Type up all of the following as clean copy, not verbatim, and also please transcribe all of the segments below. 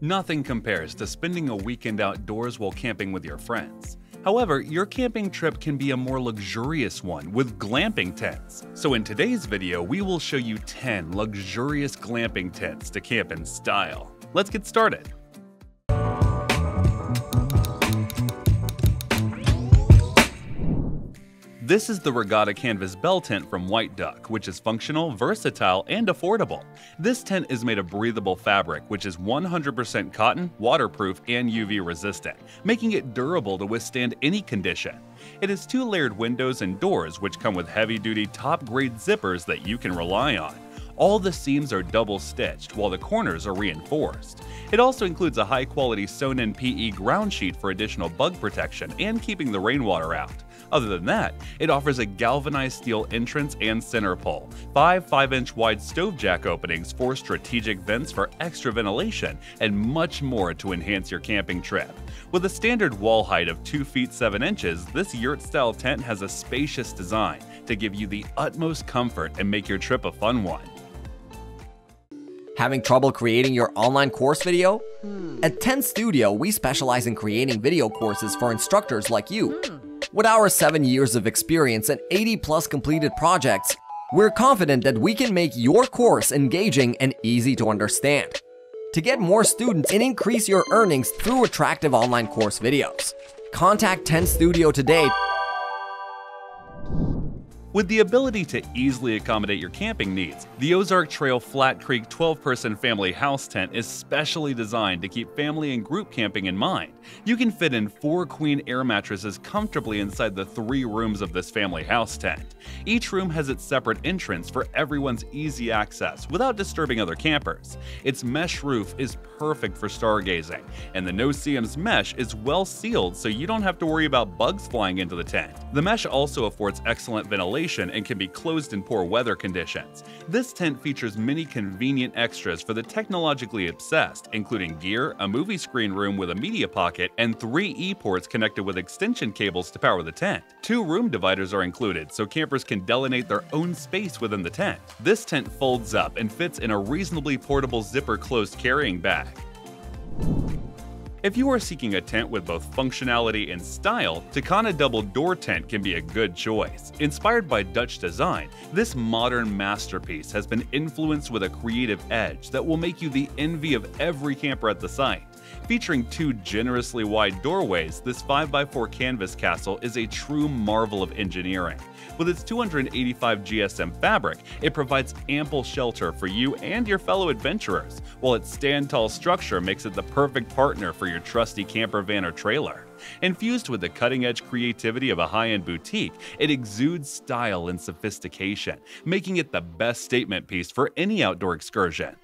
Nothing compares to spending a weekend outdoors while camping with your friends. However, your camping trip can be a more luxurious one with glamping tents. So in today's video, we will show you 10 luxurious glamping tents to camp in style. Let's get started. This is the Regatta Canvas Bell Tent from White Duck, which is functional, versatile, and affordable. This tent is made of breathable fabric, which is 100% cotton, waterproof, and UV resistant, making it durable to withstand any condition. It has 2 layered windows and doors, which come with heavy-duty, top-grade zippers that you can rely on. All the seams are double-stitched, while the corners are reinforced. It also includes a high-quality sewn-in PE ground sheet for additional bug protection and keeping the rainwater out. Other than that, it offers a galvanized steel entrance and center pole, 5 5-inch wide stove jack openings, 4 strategic vents for extra ventilation, and much more to enhance your camping trip. With a standard wall height of 2 feet 7 inches, this yurt-style tent has a spacious design to give you the utmost comfort and make your trip a fun one. Having trouble creating your online course video? At Tent Studio, we specialize in creating video courses for instructors like you. With our 7 years of experience and 80+ completed projects, we're confident that we can make your course engaging and easy to understand. To get more students and increase your earnings through attractive online course videos, contact Tent Studio today. With the ability to easily accommodate your camping needs, the Ozark Trail Flat Creek 12-person family house tent is specially designed to keep family and group camping in mind. You can fit in 4 queen air mattresses comfortably inside the 3 rooms of this family house tent. Each room has its separate entrance for everyone's easy access without disturbing other campers. Its mesh roof is perfect for stargazing, and the no-seams mesh is well sealed so you don't have to worry about bugs flying into the tent. The mesh also affords excellent ventilation and can be closed in poor weather conditions. This tent features many convenient extras for the technologically obsessed, including gear, a movie screen room with a media pocket, and 3 E-ports connected with extension cables to power the tent. 2 room dividers are included, so campers can delineate their own space within the tent. This tent folds up and fits in a reasonably portable zipper-closed carrying bag. If you are seeking a tent with both functionality and style, Takana Double Door Tent can be a good choice. Inspired by Dutch design, this modern masterpiece has been influenced with a creative edge that will make you the envy of every camper at the site. Featuring 2 generously wide doorways, this 5x4 canvas castle is a true marvel of engineering. With its 285 GSM fabric, it provides ample shelter for you and your fellow adventurers, while its stand-tall structure makes it the perfect partner for your trusty camper van or trailer. Infused with the cutting-edge creativity of a high-end boutique, it exudes style and sophistication, making it the best statement piece for any outdoor excursion.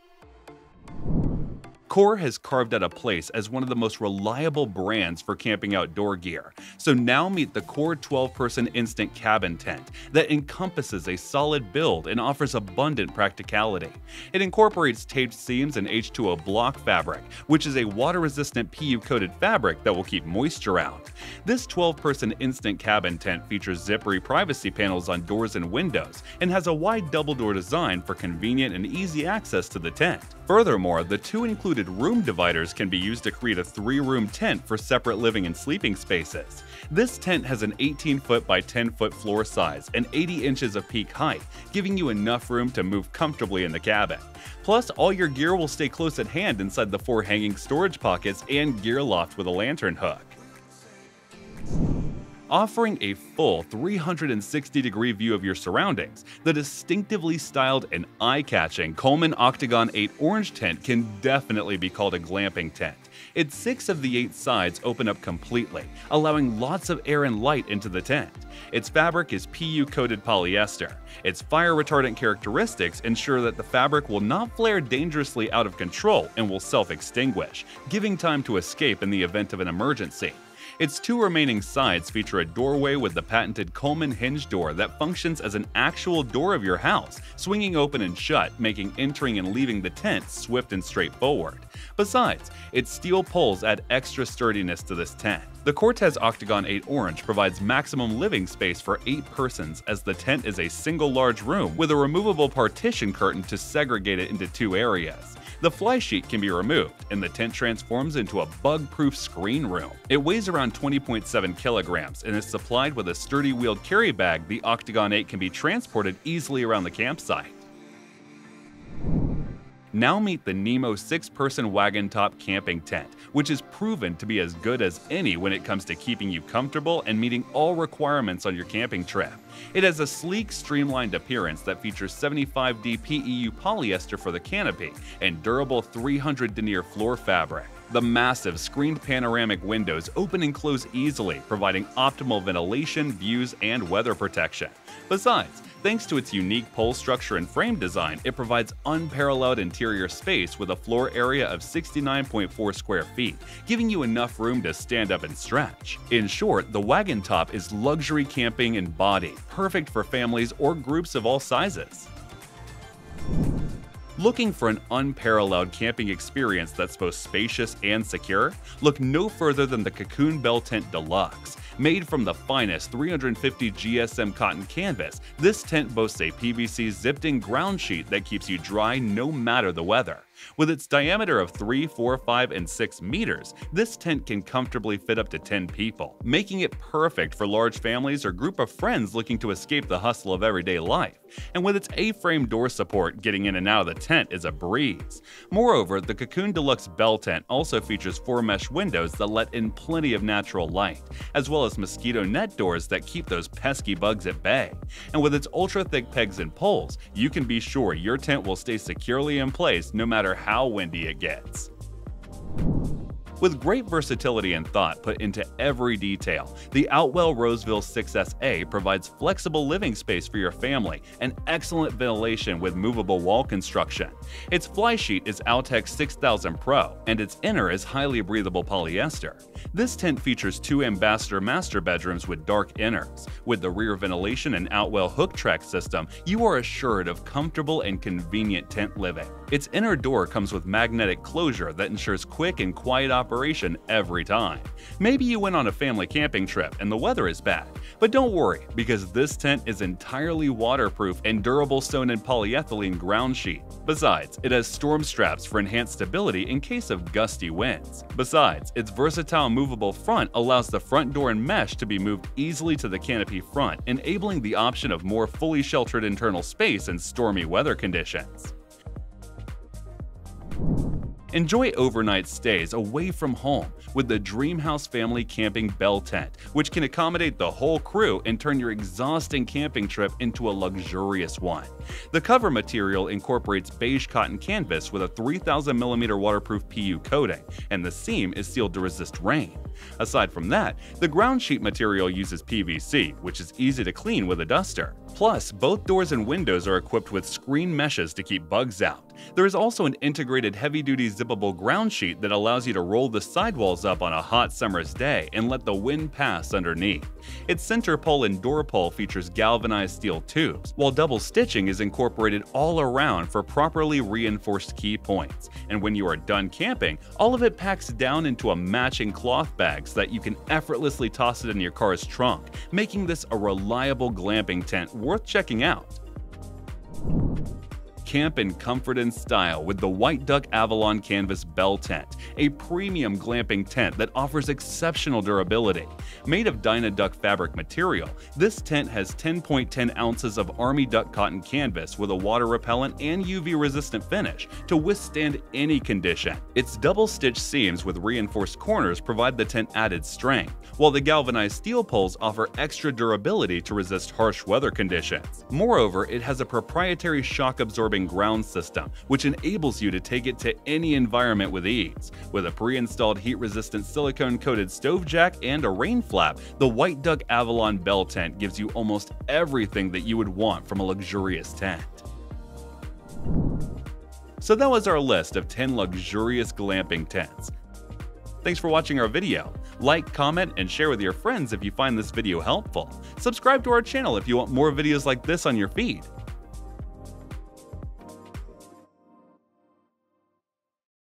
Core has carved out a place as one of the most reliable brands for camping outdoor gear. So now meet the Core 12-person instant cabin tent that encompasses a solid build and offers abundant practicality. It incorporates taped seams and H2O block fabric, which is a water-resistant PU-coated fabric that will keep moisture out. This 12-person instant cabin tent features zippery privacy panels on doors and windows and has a wide double-door design for convenient and easy access to the tent. Furthermore, the 2 included room dividers can be used to create a 3-room tent for separate living and sleeping spaces. This tent has an 18-foot by 10-foot floor size and 80 inches of peak height, giving you enough room to move comfortably in the cabin. Plus, all your gear will stay close at hand inside the 4 hanging storage pockets and gear loft with a lantern hook. Offering a full 360-degree view of your surroundings, the distinctively styled and eye-catching Coleman Octagon 8 Orange tent can definitely be called a glamping tent. Its 6 of the 8 sides open up completely, allowing lots of air and light into the tent. Its fabric is PU-coated polyester. Its fire-retardant characteristics ensure that the fabric will not flare dangerously out of control and will self-extinguish, giving time to escape in the event of an emergency. Its 2 remaining sides feature a doorway with the patented Coleman hinge door that functions as an actual door of your house, swinging open and shut, making entering and leaving the tent swift and straightforward. Besides, its steel poles add extra sturdiness to this tent. The Cortez Octagon 8 Orange provides maximum living space for 8 persons, as the tent is a single large room with a removable partition curtain to segregate it into 2 areas. The fly sheet can be removed, and the tent transforms into a bug-proof screen room. It weighs around 20.7 kilograms and is supplied with a sturdy wheeled carry bag. The Octagon 8 can be transported easily around the campsite. Now meet the Nemo 6-person wagon top camping tent, which is proven to be as good as any when it comes to keeping you comfortable and meeting all requirements on your camping trip. It has a sleek, streamlined appearance that features 75D PEU polyester for the canopy and durable 300 denier floor fabric. The massive screened panoramic windows open and close easily, providing optimal ventilation, views, and weather protection. Besides, thanks to its unique pole structure and frame design, it provides unparalleled interior space with a floor area of 69.4 square feet, giving you enough room to stand up and stretch. In short, the wagon top is luxury camping embodied, perfect for families or groups of all sizes. Looking for an unparalleled camping experience that's both spacious and secure? Look no further than the Cocoon Bell Tent Deluxe. Made from the finest 350 GSM cotton canvas, this tent boasts a PVC zipped-in ground sheet that keeps you dry no matter the weather. With its diameter of 3, 4, 5, and 6 meters, this tent can comfortably fit up to 10 people, making it perfect for large families or group of friends looking to escape the hustle of everyday life. And with its A-frame door support, getting in and out of the tent is a breeze. Moreover, the Cocoon Deluxe Bell Tent also features 4 mesh windows that let in plenty of natural light, as well as mosquito net doors that keep those pesky bugs at bay. And with its ultra-thick pegs and poles, you can be sure your tent will stay securely in place no matter how windy it gets. With great versatility and thought put into every detail, the Outwell Roseville 6SA provides flexible living space for your family and excellent ventilation with movable wall construction. Its fly sheet is Altex 6000 Pro, and its inner is highly breathable polyester. This tent features 2 Ambassador master bedrooms with dark inners. With the rear ventilation and Outwell hook track system, you are assured of comfortable and convenient tent living. Its inner door comes with magnetic closure that ensures quick and quiet operation every time. Maybe you went on a family camping trip and the weather is bad, but don't worry, because this tent is entirely waterproof and durable sewn in polyethylene ground sheet. Besides, it has storm straps for enhanced stability in case of gusty winds. Besides, its versatile movable front allows the front door and mesh to be moved easily to the canopy front, enabling the option of more fully sheltered internal space in stormy weather conditions. Enjoy overnight stays away from home with the Dreamhouse Family Camping Bell Tent, which can accommodate the whole crew and turn your exhausting camping trip into a luxurious one. The cover material incorporates beige cotton canvas with a 3000mm waterproof PU coating, and the seam is sealed to resist rain. Aside from that, the ground sheet material uses PVC, which is easy to clean with a duster. Plus, both doors and windows are equipped with screen meshes to keep bugs out. There is also an integrated heavy-duty zippable ground sheet that allows you to roll the sidewalls up on a hot summer's day and let the wind pass underneath. Its center pole and door pole features galvanized steel tubes, while double stitching is incorporated all around for properly reinforced key points. And when you are done camping, all of it packs down into a matching cloth bag so that you can effortlessly toss it in your car's trunk, making this a reliable glamping tent worth checking out. Camp in comfort and style with the White Duck Avalon Canvas Bell Tent, a premium glamping tent that offers exceptional durability. Made of Dynaduck fabric material, this tent has 10.10 ounces of Army Duck cotton canvas with a water-repellent and UV-resistant finish to withstand any condition. Its double-stitched seams with reinforced corners provide the tent added strength, while the galvanized steel poles offer extra durability to resist harsh weather conditions. Moreover, it has a proprietary shock-absorbing ground system, which enables you to take it to any environment with ease. With a pre-installed heat-resistant silicone-coated stove jack and a rain flap, the White Duck Avalon Bell Tent gives you almost everything that you would want from a luxurious tent. So that was our list of 10 luxurious glamping tents. Thanks for watching our video. Like, comment, and share with your friends if you find this video helpful. Subscribe to our channel if you want more videos like this on your feed.